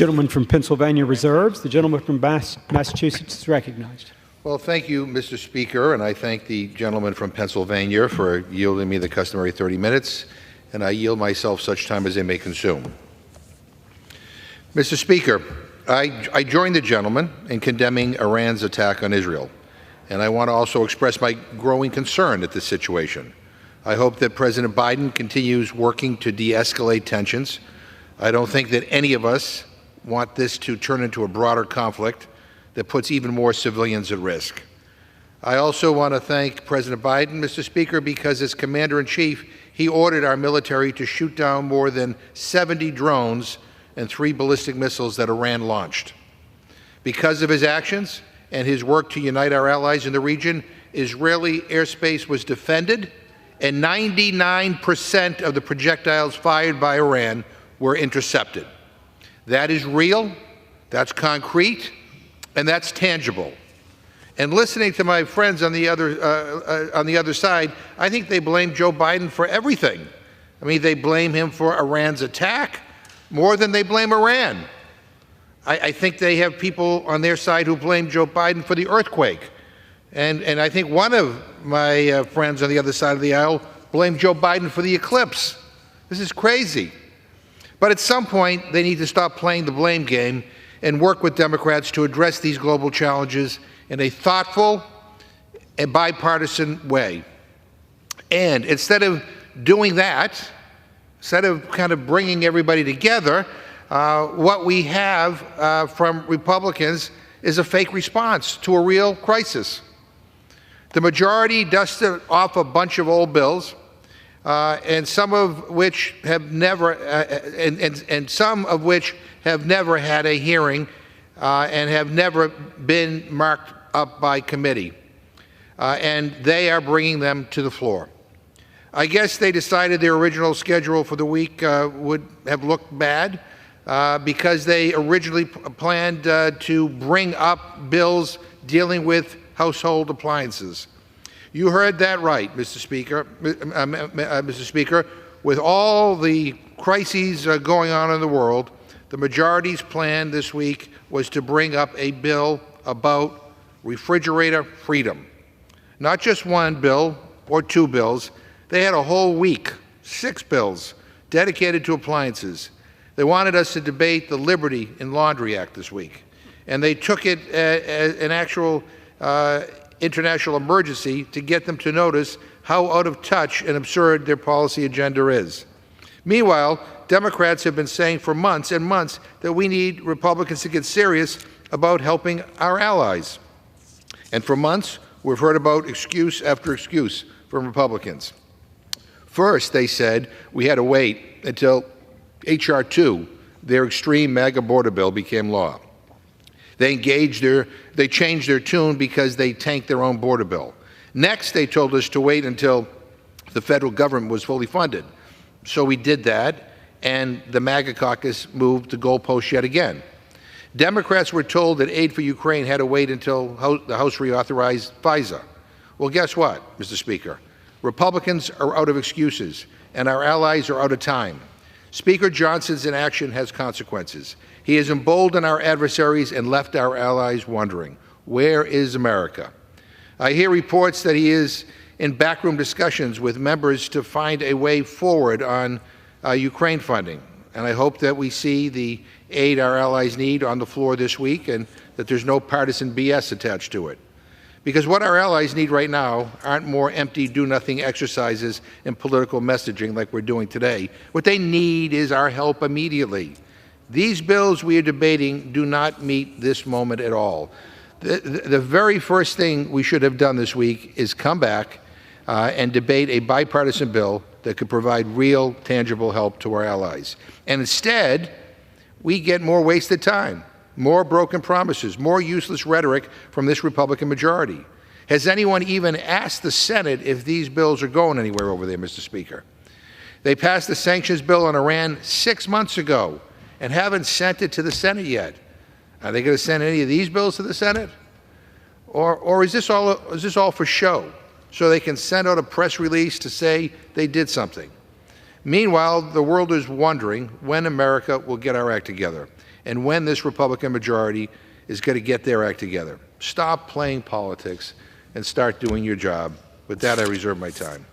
Gentleman from Pennsylvania reserves. The gentleman from Massachusetts is recognized. Well, thank you, Mr. Speaker, and I thank the gentleman from Pennsylvania for yielding me the customary 30 minutes, and I yield myself such time as they may consume. Mr. Speaker, I join the gentleman in condemning Iran's attack on Israel, and I want to also express my growing concern at this situation. I hope that President Biden continues working to de-escalate tensions. I don't think that any of us want this to turn into a broader conflict that puts even more civilians at risk. I also want to thank President Biden, Mr. Speaker, because as Commander-in-Chief, he ordered our military to shoot down more than 70 drones and 3 ballistic missiles that Iran launched. Because of his actions and his work to unite our allies in the region, Israeli airspace was defended, and 99% of the projectiles fired by Iran were intercepted. That is real, that's concrete, and that's tangible. And listening to my friends on the other side, I think they blame Joe Biden for everything. I mean, they blame him for Iran's attack more than they blame Iran. I think they have people on their side who blame Joe Biden for the earthquake. And I think one of my friends on the other side of the aisle blamed Joe Biden for the eclipse. This is crazy. But at some point, they need to stop playing the blame game and work with Democrats to address these global challenges in a thoughtful and bipartisan way. And instead of doing that, instead of kind of bringing everybody together, what we have from Republicans is a fake response to a real crisis. The majority dusted off a bunch of old bills, and some of which have never had a hearing and have never been marked up by committee, and they are bringing them to the floor. I guess they decided their original schedule for the week would have looked bad because they originally planned to bring up bills dealing with household appliances. You heard that right, Mr. Speaker. Mr. Speaker, with all the crises going on in the world, the majority's plan this week was to bring up a bill about refrigerator freedom. Not just one bill or 2 bills. They had a whole week, 6 bills, dedicated to appliances. They wanted us to debate the Liberty in Laundry Act this week, and they took it as an actual international emergency to get them to notice how out of touch and absurd their policy agenda is. Meanwhile, Democrats have been saying for months and months that we need Republicans to get serious about helping our allies. And for months, we've heard about excuse after excuse from Republicans. First, they said we had to wait until H.R. 2, their extreme MAGA border bill, became law. They changed their tune because they tanked their own border bill. Next, they told us to wait until the federal government was fully funded. So we did that, and the MAGA caucus moved the goalpost yet again. Democrats were told that aid for Ukraine had to wait until the House reauthorized FISA. Well, guess what, Mr. Speaker? Republicans are out of excuses, and our allies are out of time. Speaker Johnson's inaction has consequences. He has emboldened our adversaries and left our allies wondering, where is America? I hear reports that he is in backroom discussions with members to find a way forward on Ukraine funding. And I hope that we see the aid our allies need on the floor this week and that there's no partisan BS attached to it. Because what our allies need right now aren't more empty do-nothing exercises in political messaging like we're doing today. What they need is our help immediately. These bills we are debating do not meet this moment at all. The very first thing we should have done this week is come back and debate a bipartisan bill that could provide real, tangible help to our allies. And instead, we get more wasted time, more broken promises, more useless rhetoric from this Republican majority. Has anyone even asked the Senate if these bills are going anywhere over there, Mr. Speaker? They passed the sanctions bill on Iran 6 months ago and haven't sent it to the Senate yet. Are they going to send any of these bills to the Senate? Or is this all for show, so they can send out a press release to say they did something? Meanwhile, the world is wondering when America will get our act together and when this Republican majority is going to get their act together. Stop playing politics and start doing your job. With that, I reserve my time.